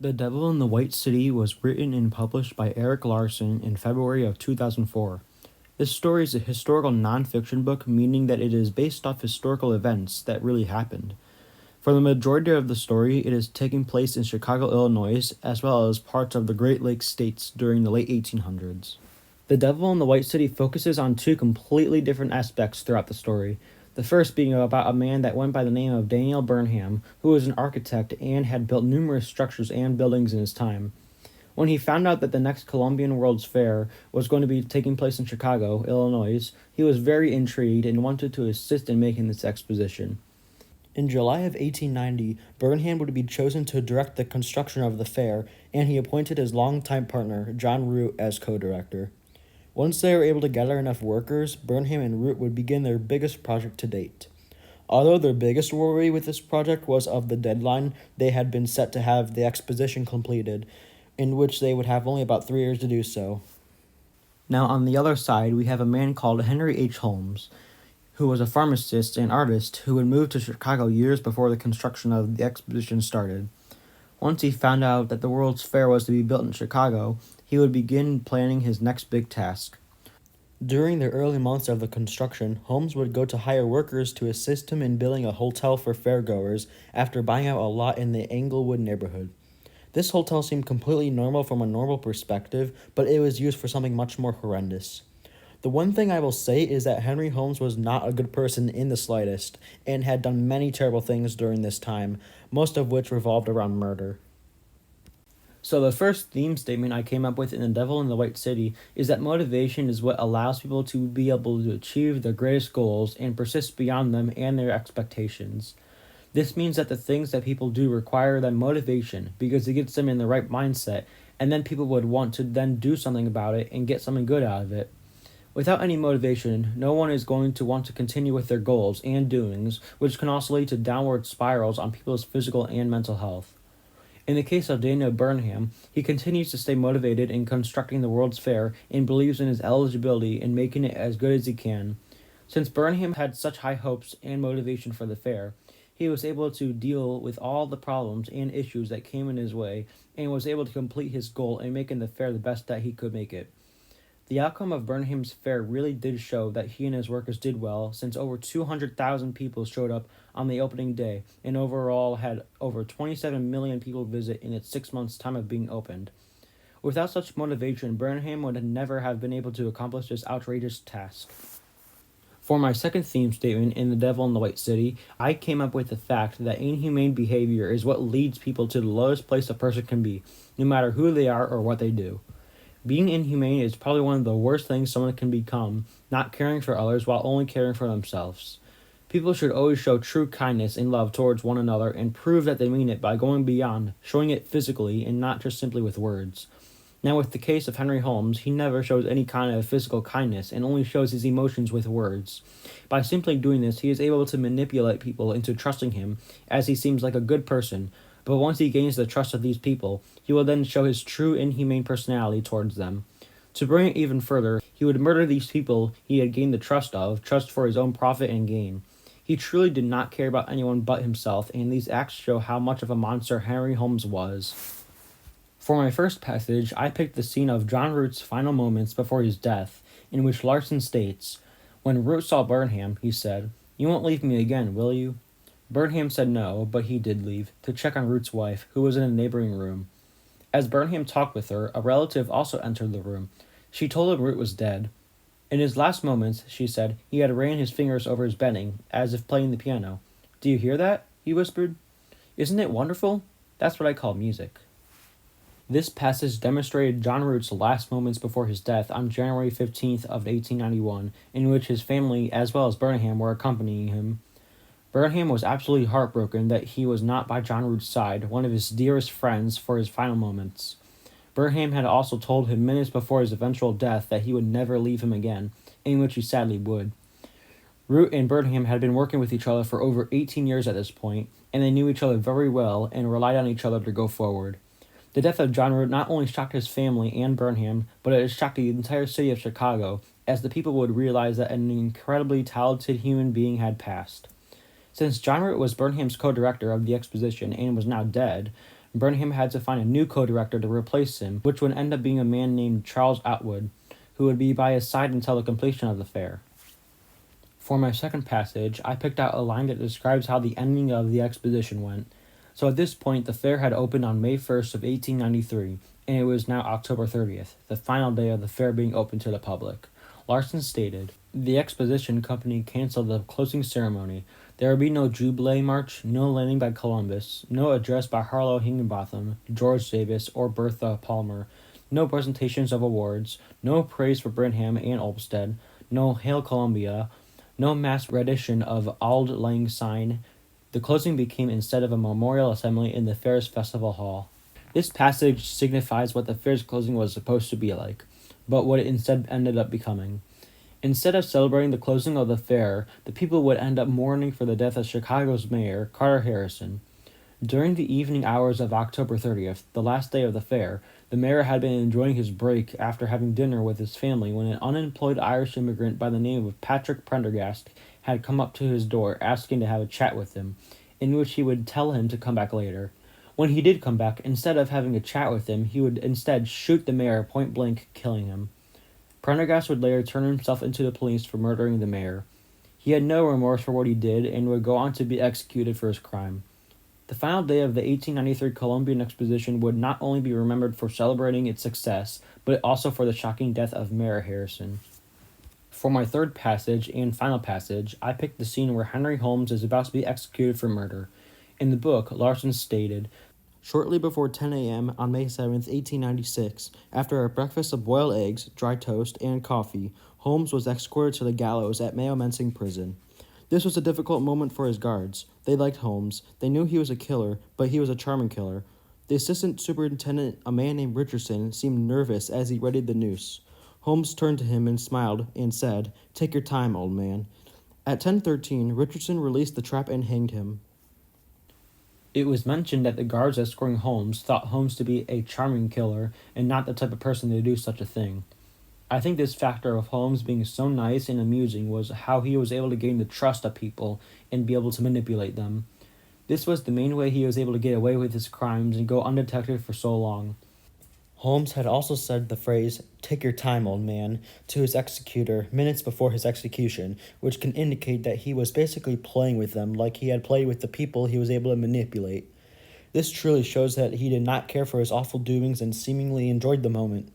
The Devil in the White City was written and published by Eric Larson in February of 2004. This story is a historical nonfiction book, meaning that it is based off historical events that really happened. For the majority of the story, it is taking place in Chicago, Illinois, as well as parts of the Great Lakes states during the late 1800s. The Devil in the White City focuses on two completely different aspects throughout the story. The first being about a man that went by the name of Daniel Burnham, who was an architect and had built numerous structures and buildings in his time. When he found out that the next Columbian World's Fair was going to be taking place in Chicago, Illinois, he was very intrigued and wanted to assist in making this exposition. In July of 1890, Burnham would be chosen to direct the construction of the fair, and he appointed his longtime partner, John Root, as co-director. Once they were able to gather enough workers, Burnham and Root would begin their biggest project to date. Although their biggest worry with this project was of the deadline, they had been set to have the exposition completed, in which they would have only about 3 years to do so. Now on the other side, we have a man called Henry H. Holmes, who was a pharmacist and artist who had moved to Chicago years before the construction of the exposition started. Once he found out that the World's Fair was to be built in Chicago, he would begin planning his next big task. During the early months of the construction, Holmes would go to hire workers to assist him in building a hotel for fairgoers after buying out a lot in the Englewood neighborhood. This hotel seemed completely normal from a normal perspective, but it was used for something much more horrendous. The one thing I will say is that Henry Holmes was not a good person in the slightest, and had done many terrible things during this time, most of which revolved around murder. So the first theme statement I came up with in The Devil in the White City is that motivation is what allows people to be able to achieve their greatest goals and persist beyond them and their expectations. This means that the things that people do require them motivation because it gets them in the right mindset, and then people would want to then do something about it and get something good out of it. Without any motivation, no one is going to want to continue with their goals and doings, which can also lead to downward spirals on people's physical and mental health. In the case of Daniel Burnham, he continues to stay motivated in constructing the World's Fair and believes in his eligibility in making it as good as he can. Since Burnham had such high hopes and motivation for the fair, he was able to deal with all the problems and issues that came in his way and was able to complete his goal in making the fair the best that he could make it. The outcome of Burnham's fair really did show that he and his workers did well, since over 200,000 people showed up on the opening day and overall had over 27 million people visit in its 6 months' time of being opened. Without such motivation, Burnham would never have been able to accomplish this outrageous task. For my second theme statement in The Devil in the White City, I came up with the fact that inhumane behavior is what leads people to the lowest place a person can be, no matter who they are or what they do. Being inhumane is probably one of the worst things someone can become, not caring for others while only caring for themselves. People should always show true kindness and love towards one another and prove that they mean it by going beyond, showing it physically and not just simply with words. Now with the case of Henry Holmes, he never shows any kind of physical kindness and only shows his emotions with words. By simply doing this, he is able to manipulate people into trusting him, as he seems like a good person, but once he gains the trust of these people, he will then show his true inhumane personality towards them. To bring it even further, he would murder these people he had gained the trust of, just for his own profit and gain. He truly did not care about anyone but himself, and these acts show how much of a monster Henry Holmes was. For my first passage, I picked the scene of John Root's final moments before his death, in which Larson states, "When Root saw Burnham, he said, 'You won't leave me again, will you?' Burnham said no, but he did leave, to check on Root's wife, who was in a neighboring room. As Burnham talked with her, a relative also entered the room. She told him Root was dead. In his last moments, she said, he had ran his fingers over his bedding, as if playing the piano. 'Do you hear that?' he whispered. 'Isn't it wonderful? That's what I call music.'" This passage demonstrated John Root's last moments before his death on January 15th of 1891, in which his family, as well as Burnham, were accompanying him. Burnham was absolutely heartbroken that he was not by John Root's side, one of his dearest friends, for his final moments. Burnham had also told him minutes before his eventual death that he would never leave him again, in which he sadly would. Root and Burnham had been working with each other for over 18 years at this point, and they knew each other very well and relied on each other to go forward. The death of John Root not only shocked his family and Burnham, but it shocked the entire city of Chicago, as the people would realize that an incredibly talented human being had passed. Since John Root was Burnham's co-director of the exposition and was now dead, Burnham had to find a new co-director to replace him, which would end up being a man named Charles Atwood, who would be by his side until the completion of the fair. For my second passage, I picked out a line that describes how the ending of the exposition went. So at this point, the fair had opened on May 1st of 1893, and it was now October 30th, the final day of the fair being open to the public. Larson stated, "The exposition company canceled the closing ceremony. There would be no Jubilee March, no landing by Columbus, no address by Harlow Higginbotham, George Davis, or Bertha Palmer, no presentations of awards, no praise for Brenham and Olmsted, no Hail Columbia, no mass rendition of Auld Lang Syne." The closing became instead of a memorial assembly in the fair's festival hall. This passage signifies what the fair's closing was supposed to be like, but what it instead ended up becoming. Instead of celebrating the closing of the fair, the people would end up mourning for the death of Chicago's mayor, Carter Harrison. During the evening hours of October 30th, the last day of the fair, the mayor had been enjoying his break after having dinner with his family when an unemployed Irish immigrant by the name of Patrick Prendergast had come up to his door asking to have a chat with him, in which he would tell him to come back later. When he did come back, instead of having a chat with him, he would instead shoot the mayor point blank, killing him. Prendergast would later turn himself into the police for murdering the mayor. He had no remorse for what he did and would go on to be executed for his crime. The final day of the 1893 Columbian Exposition would not only be remembered for celebrating its success, but also for the shocking death of Mayor Harrison. For my third passage and final passage, I picked the scene where Henry Holmes is about to be executed for murder. In the book, Larson stated, "Shortly before 10 a.m. on May 7, 1896, after a breakfast of boiled eggs, dry toast, and coffee, Holmes was escorted to the gallows at Mayo Mensing Prison. This was a difficult moment for his guards. They liked Holmes. They knew he was a killer, but he was a charming killer. The assistant superintendent, a man named Richardson, seemed nervous as he readied the noose. Holmes turned to him and smiled and said, 'Take your time, old man.' At 10:13, Richardson released the trap and hanged him." It was mentioned that the guards escorting Holmes thought Holmes to be a charming killer and not the type of person to do such a thing. I think this factor of Holmes being so nice and amusing was how he was able to gain the trust of people and be able to manipulate them. This was the main way he was able to get away with his crimes and go undetected for so long. Holmes had also said the phrase, "Take your time, old man," to his executor minutes before his execution, which can indicate that he was basically playing with them like he had played with the people he was able to manipulate. This truly shows that he did not care for his awful doings and seemingly enjoyed the moment.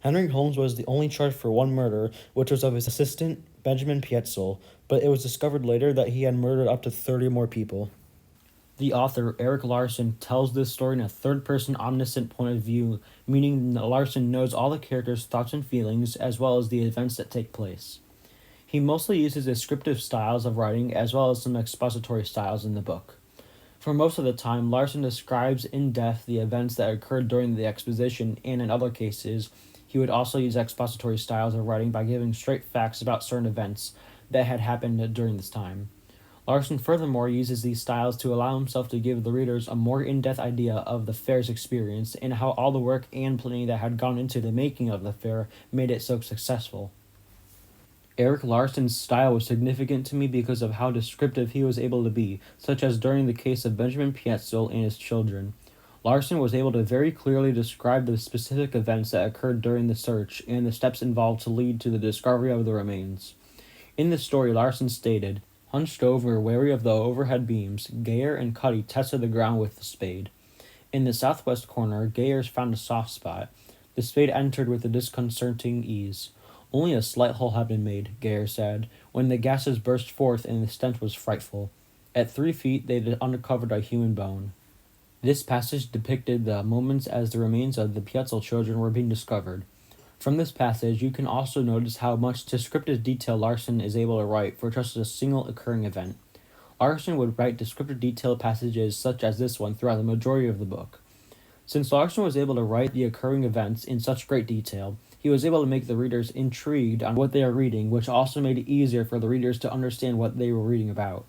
Henry Holmes was the only charged for one murder, which was of his assistant, Benjamin Pietzel, but it was discovered later that he had murdered up to 30 more people. The author, Eric Larson, tells this story in a third-person omniscient point of view, meaning that Larson knows all the characters' thoughts and feelings, as well as the events that take place. He mostly uses descriptive styles of writing, as well as some expository styles in the book. For most of the time, Larson describes in depth the events that occurred during the exposition, and in other cases, he would also use expository styles of writing by giving straight facts about certain events that had happened during this time. Larson furthermore uses these styles to allow himself to give the readers a more in-depth idea of the fair's experience and how all the work and planning that had gone into the making of the fair made it so successful. Eric Larson's style was significant to me because of how descriptive he was able to be, such as during the case of Benjamin Pietzel and his children. Larson was able to very clearly describe the specific events that occurred during the search and the steps involved to lead to the discovery of the remains. In the story, Larson stated, "Hunched over, wary of the overhead beams, Gayer and Cuddy tested the ground with the spade. In the southwest corner, Gayers found a soft spot. The spade entered with a disconcerting ease. Only a slight hole had been made, Gayer said, when the gases burst forth and the stench was frightful. At 3 feet, they had uncovered a human bone." This passage depicted the moments as the remains of the Pietzel children were being discovered. From this passage, you can also notice how much descriptive detail Larson is able to write for just a single occurring event. Larson would write descriptive detail passages such as this one throughout the majority of the book. Since Larson was able to write the occurring events in such great detail, he was able to make the readers intrigued on what they are reading, which also made it easier for the readers to understand what they were reading about.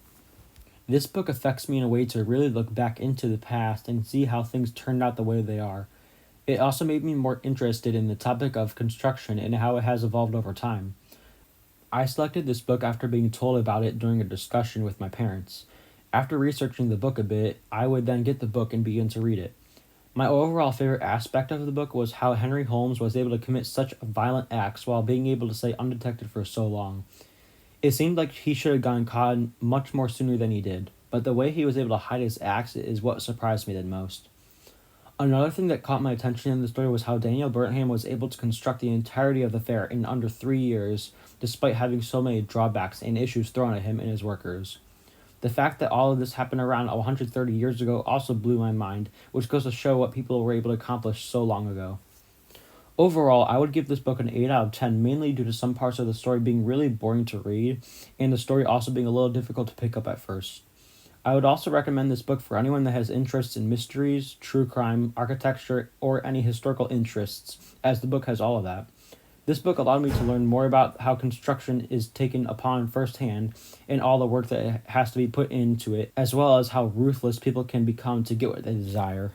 This book affects me in a way to really look back into the past and see how things turned out the way they are. It also made me more interested in the topic of construction and how it has evolved over time. I selected this book after being told about it during a discussion with my parents. After researching the book a bit, I would then get the book and begin to read it. My overall favorite aspect of the book was how Henry Holmes was able to commit such violent acts while being able to stay undetected for so long. It seemed like he should have gotten caught much more sooner than he did, but the way he was able to hide his acts is what surprised me the most. Another thing that caught my attention in the story was how Daniel Burnham was able to construct the entirety of the fair in under 3 years, despite having so many drawbacks and issues thrown at him and his workers. The fact that all of this happened around 130 years ago also blew my mind, which goes to show what people were able to accomplish so long ago. Overall, I would give this book an 8 out of 10, mainly due to some parts of the story being really boring to read, and the story also being a little difficult to pick up at first. I would also recommend this book for anyone that has interests in mysteries, true crime, architecture, or any historical interests, as the book has all of that. This book allowed me to learn more about how construction is taken upon firsthand and all the work that has to be put into it, as well as how ruthless people can become to get what they desire.